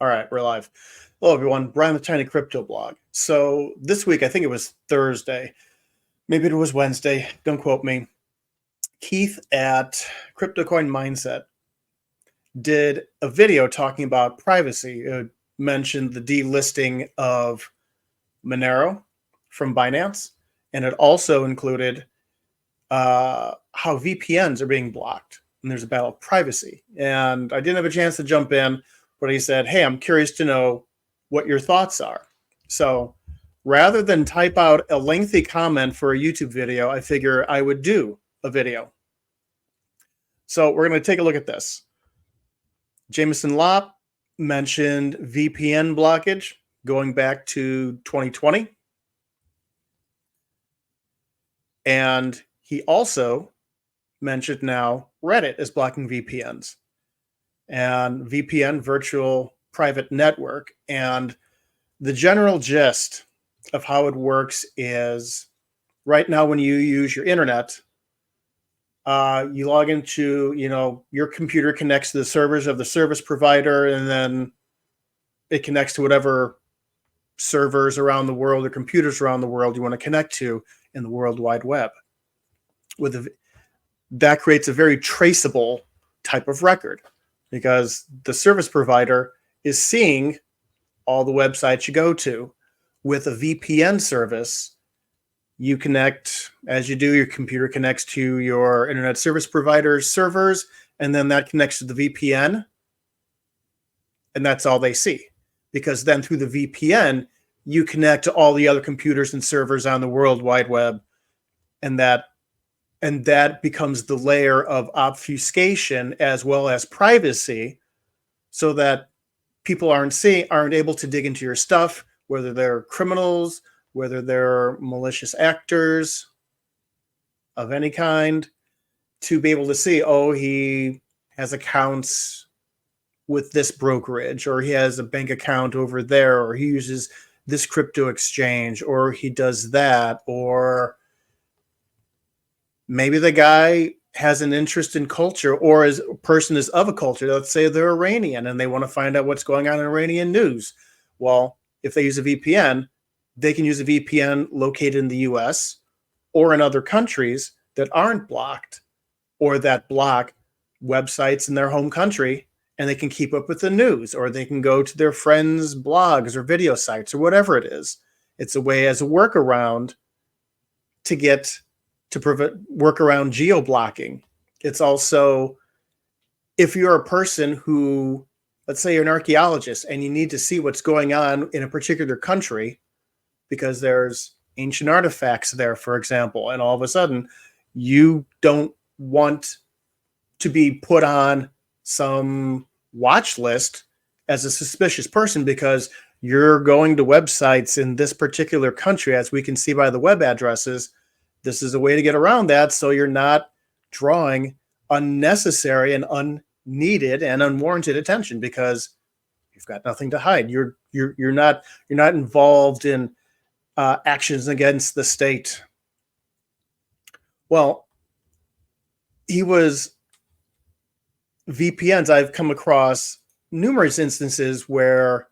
All right, we're live. Hello, everyone. Brian, the Tiny Crypto Blog. So this week, I think it was Thursday, maybe it was Wednesday. Don't quote me. Keith at CryptoCoin Mindset did a video talking about privacy. It mentioned the delisting of Monero from Binance, and it also included how VPNs are being blocked. And there's a battle of privacy. And I didn't have a chance to jump in, but he said, hey, I'm curious to know what your thoughts are. So rather than type out a lengthy comment for a YouTube video, I figure I would do a video. So we're going to take a look at this. Jameson Lopp mentioned VPN blockage going back to 2020. And he also mentioned now Reddit is blocking VPNs and VPN, virtual private network. And the general gist of how it works is right now when you use your internet, you log into, your computer connects to the servers of the service provider, and then it connects to whatever servers around the world or computers around the world you want to connect to in the World Wide Web. That creates a very traceable type of record because the service provider is seeing all the websites you go to. With a VPN service, you connect, as you do, your computer connects to your internet service provider's servers, and then that connects to the VPN, and that's all they see. Because then through the VPN, you connect to all the other computers and servers on the World Wide Web, and that becomes the layer of obfuscation as well as privacy, so that people aren't able to dig into your stuff, whether they're criminals, whether they're malicious actors of any kind, to be able to see, oh, he has accounts with this brokerage, or he has a bank account over there, or he uses this crypto exchange, or he does that, or maybe the guy has an interest in culture, or a person is of a culture. Let's say they're Iranian and they want to find out what's going on in Iranian news. Well, if they use a VPN, they can use a VPN located in the US or in other countries that aren't blocked or that block websites in their home country, and they can keep up with the news, or they can go to their friends' blogs or video sites or whatever it is. It's a way as a workaround to work around geo-blocking. It's also, if you're a person who, let's say you're an archaeologist and you need to see what's going on in a particular country because there's ancient artifacts there, for example, and all of a sudden you don't want to be put on some watch list as a suspicious person because you're going to websites in this particular country, as we can see by the web addresses. This is a way to get around that, so you're not drawing unnecessary and unneeded and unwarranted attention because you've got nothing to hide. You're not involved in actions against the state. Well, VPNs. I've come across numerous instances where,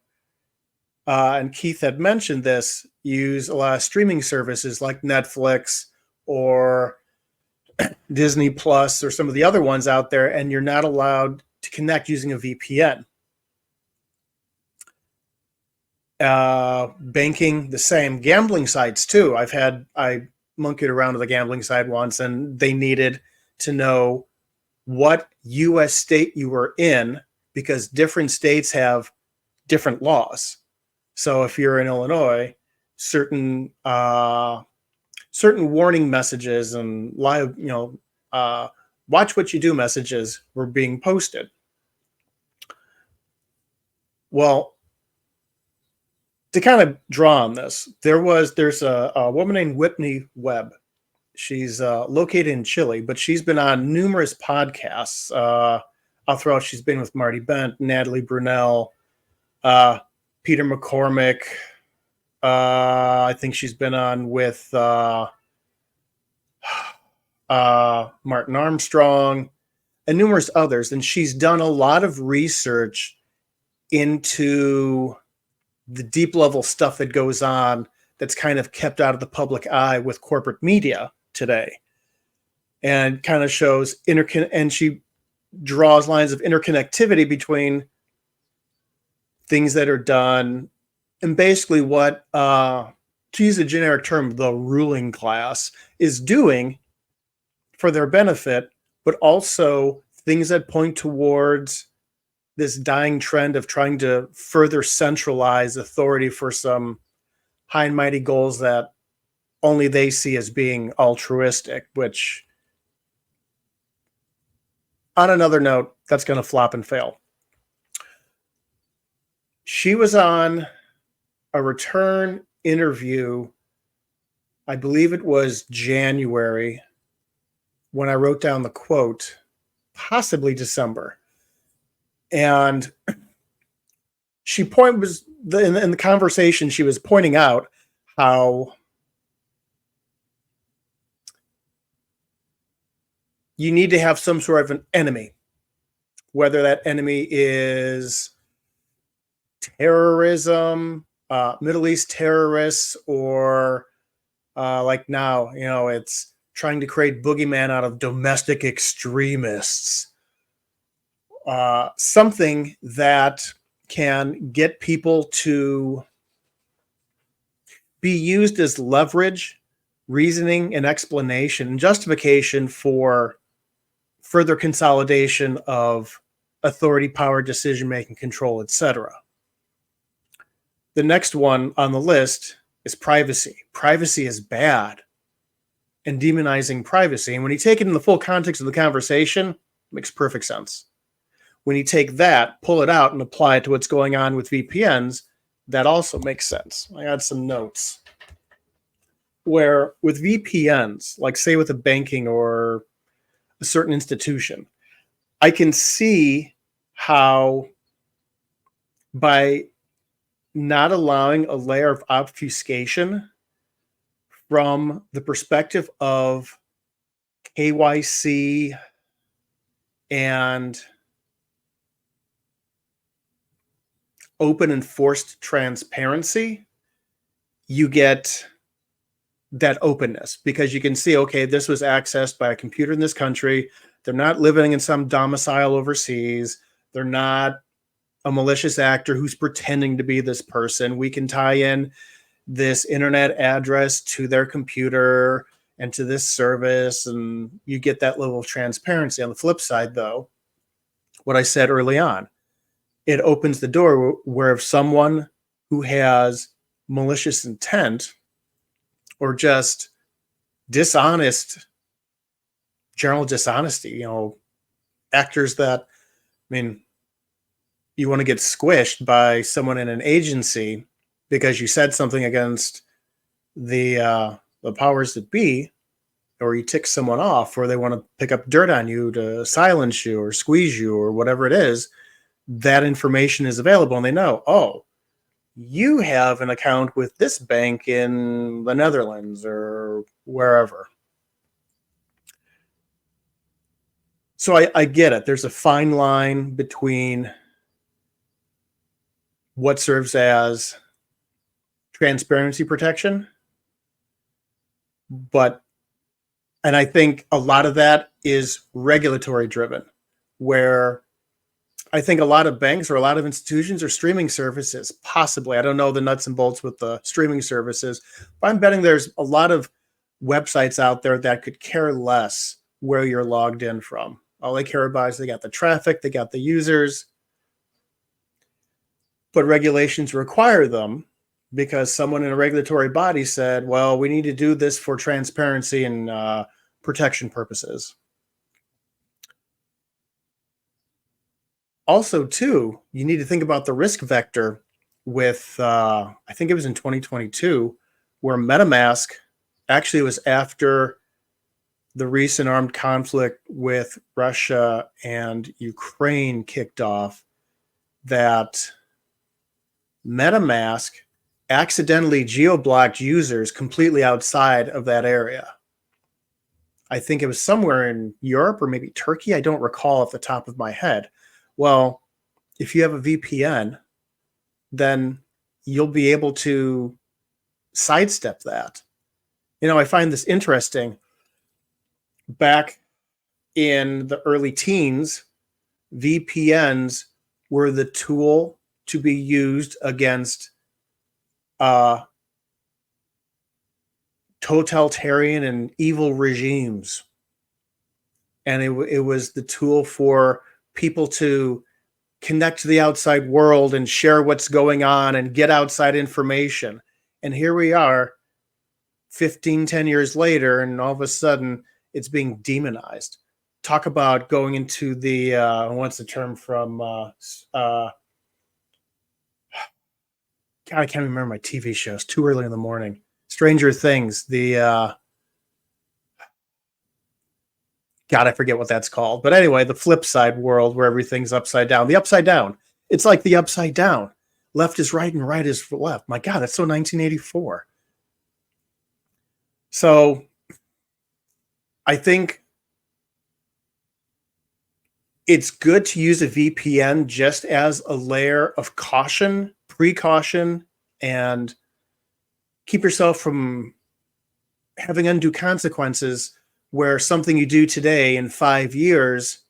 and Keith had mentioned this, use a lot of streaming services like Netflix or Disney Plus or some of the other ones out there, and you're not allowed to connect using a VPN. Banking, the same. Gambling sites too. I monkeyed around with a gambling site once, and they needed to know what U.S. state you were in because different states have different laws. So if you're in Illinois, certain warning messages and live, watch what you do messages were being posted. Well, to kind of draw on this, there's a woman named Whitney Webb. She's located in Chile, but she's been on numerous podcasts. I'll throw out, she's been with Marty Bent, Natalie Brunell, Peter McCormick. I think she's been on with Martin Armstrong and numerous others. And she's done a lot of research into the deep level stuff that goes on that's kind of kept out of the public eye with corporate media today, and kind of shows and she draws lines of interconnectivity between things that are done and basically what, to use a generic term, the ruling class is doing for their benefit, but also things that point towards this dying trend of trying to further centralize authority for some high and mighty goals that only they see as being altruistic, which, on another note, that's going to flop and fail. She was on a return interview, I believe it was January, when I wrote down the quote, possibly December. And she was in the conversation, she was pointing out how you need to have some sort of an enemy, whether that enemy is terrorism, Middle East terrorists, or like now, it's trying to create boogeyman out of domestic extremists. Something that can get people to be used as leverage, reasoning, and explanation and justification for further consolidation of authority, power, decision-making, control, etc. The next one on the list is privacy. Privacy is bad, and demonizing privacy. And when you take it in the full context of the conversation, it makes perfect sense. When you take that, pull it out, and apply it to what's going on with VPNs, that also makes sense. I had some notes where with VPNs, like say with a banking or a certain institution, I can see how by not allowing a layer of obfuscation from the perspective of KYC and open and forced transparency, you get that openness, because you can see, okay, this was accessed by a computer in this country. They're not living in some domicile overseas. They're not a malicious actor who's pretending to be this person. We can tie in this internet address to their computer and to this service, and you get that level of transparency. On the flip side, though, what I said early on, it opens the door where if someone who has malicious intent or just dishonest, general dishonesty, actors that, you want to get squished by someone in an agency because you said something against the powers that be, or you tick someone off, or they want to pick up dirt on you to silence you or squeeze you or whatever it is, that information is available, and they know, oh, you have an account with this bank in the Netherlands or wherever. So I get it. There's a fine line between what serves as transparency protection, and I think a lot of that is regulatory driven, where I think a lot of banks or a lot of institutions are streaming services, possibly. I don't know the nuts and bolts with the streaming services, but I'm betting there's a lot of websites out there that could care less where you're logged in from. All they care about is they got the traffic, they got the users, but regulations require them because someone in a regulatory body said, well, we need to do this for transparency and protection purposes. Also, too, you need to think about the risk vector with, I think it was in 2022, where MetaMask actually was after the recent armed conflict with Russia and Ukraine kicked off, that MetaMask accidentally geo-blocked users completely outside of that area. I think it was somewhere in Europe or maybe Turkey. I don't recall off the top of my head. Well, if you have a VPN, then you'll be able to sidestep that. I find this interesting. Back in the early teens, VPNs were the tool to be used against uh, totalitarian and evil regimes. And it was the tool for people to connect to the outside world and share what's going on and get outside information. And here we are 10 years later, and all of a sudden it's being demonized. Talk about going into the, what's the term from, God, I can't remember my TV shows. Too early in the morning. Stranger Things. God, I forget what that's called. But anyway, the flip side world where everything's upside down. The upside down. It's like the upside down. Left is right and right is left. My God, that's so 1984. So I think it's good to use a VPN just as a layer of caution, precaution, and keep yourself from having undue consequences where something you do today in 5 years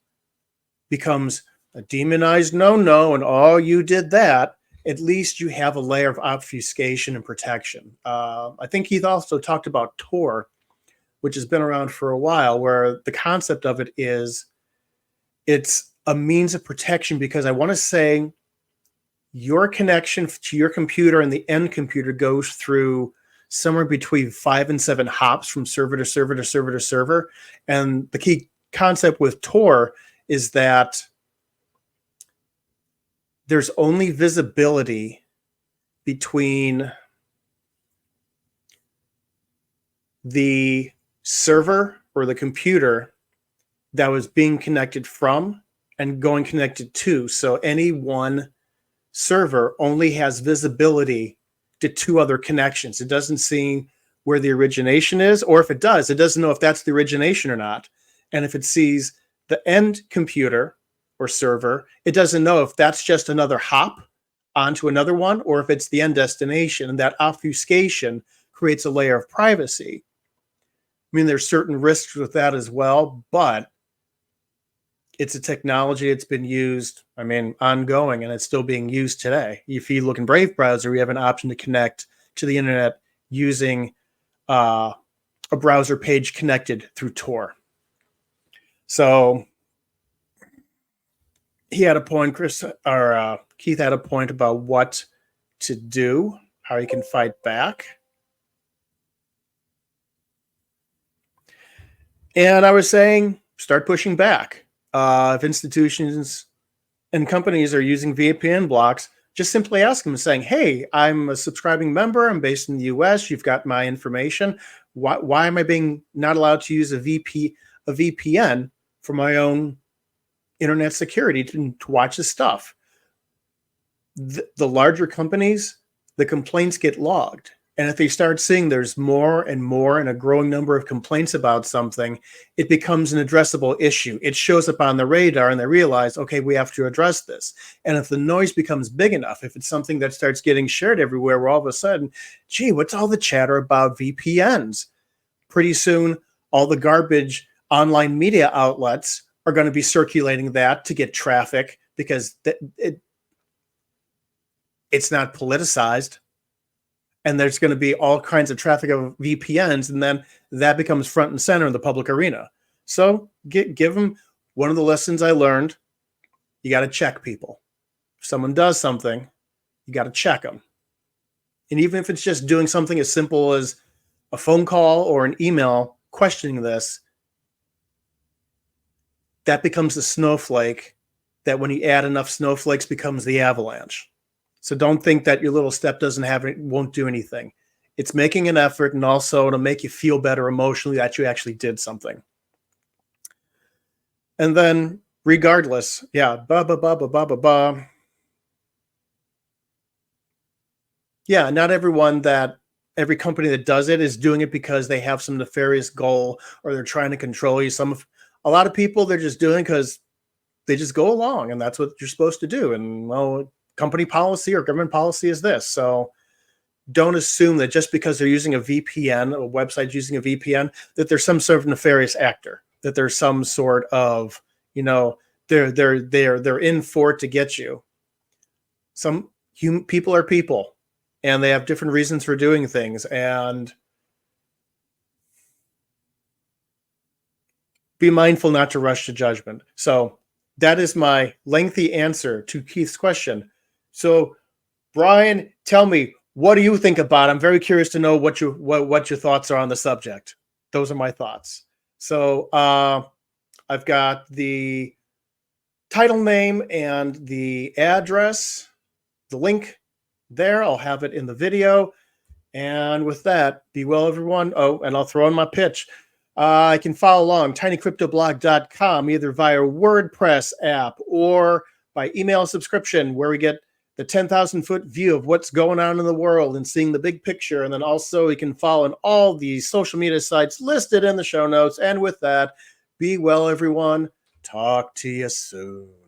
becomes a demonized no, and oh, you did that. At least you have a layer of obfuscation and protection. I think Keith also talked about Tor, which has been around for a while, where the concept of it is it's a means of protection, because I want to say your connection to your computer and the end computer goes through somewhere between 5 and 7 hops from server to server to server to server. And the key concept with Tor is that there's only visibility between the server or the computer that was being connected from and going connected to. So any one server only has visibility to 2 other connections. It doesn't see where the origination is, or if it does, it doesn't know if that's the origination or not. And if it sees the end computer or server, it doesn't know if that's just another hop onto another one, or if it's the end destination. And that obfuscation creates a layer of privacy. I mean, there's certain risks with that as well, but it's a technology that's been used, ongoing, and it's still being used today. If you look in Brave browser, we have an option to connect to the internet using a browser page connected through Tor. So he had a point, Keith had a point about what to do, how you can fight back. And I was saying, start pushing back. If institutions and companies are using VPN blocks, just simply ask them, saying, hey, I'm a subscribing member. I'm based in the US. You've got my information. Why am I being not allowed to use a VPN for my own internet security to watch this stuff? The larger companies, the complaints get logged. And if they start seeing there's more and more and a growing number of complaints about something, it becomes an addressable issue. It shows up on the radar and they realize, okay, we have to address this. And if the noise becomes big enough, if it's something that starts getting shared everywhere, where all of a sudden, gee, what's all the chatter about VPNs? Pretty soon, all the garbage online media outlets are going to be circulating that to get traffic, because it's not politicized. And there's going to be all kinds of traffic of VPNs, and then that becomes front and center in the public arena. So give them one of the lessons I learned. You got to check people. If someone does something, you got to check them. And even if it's just doing something as simple as a phone call or an email questioning this, that becomes the snowflake that when you add enough snowflakes becomes the avalanche. So don't think that your little step won't do anything. It's making an effort, and also to make you feel better emotionally that you actually did something. And then regardless, yeah, yeah, not every company that does it is doing it because they have some nefarious goal or they're trying to control you. A lot of people, they're just doing because they just go along, and that's what you're supposed to do. And well, company policy or government policy is this. So don't assume that just because they're using a VPN, a website using a VPN, that there's some sort of nefarious actor, that there's some sort of, they're in for it to get you. Some people are people, and they have different reasons for doing things, and be mindful not to rush to judgment. So that is my lengthy answer to Keith's question. So Brian, tell me, what do you think about it? I'm very curious to know what your thoughts are on the subject. Those are my thoughts. So I've got the title name and the address, the link there. I'll have it in the video. And with that, be well, everyone. Oh, and I'll throw in my pitch. I can follow along, tinycryptoblog.com, either via WordPress app or by email subscription, where we get the 10,000-foot view of what's going on in the world and seeing the big picture. And then also you can follow on all the social media sites listed in the show notes. And with that, be well, everyone. Talk to you soon.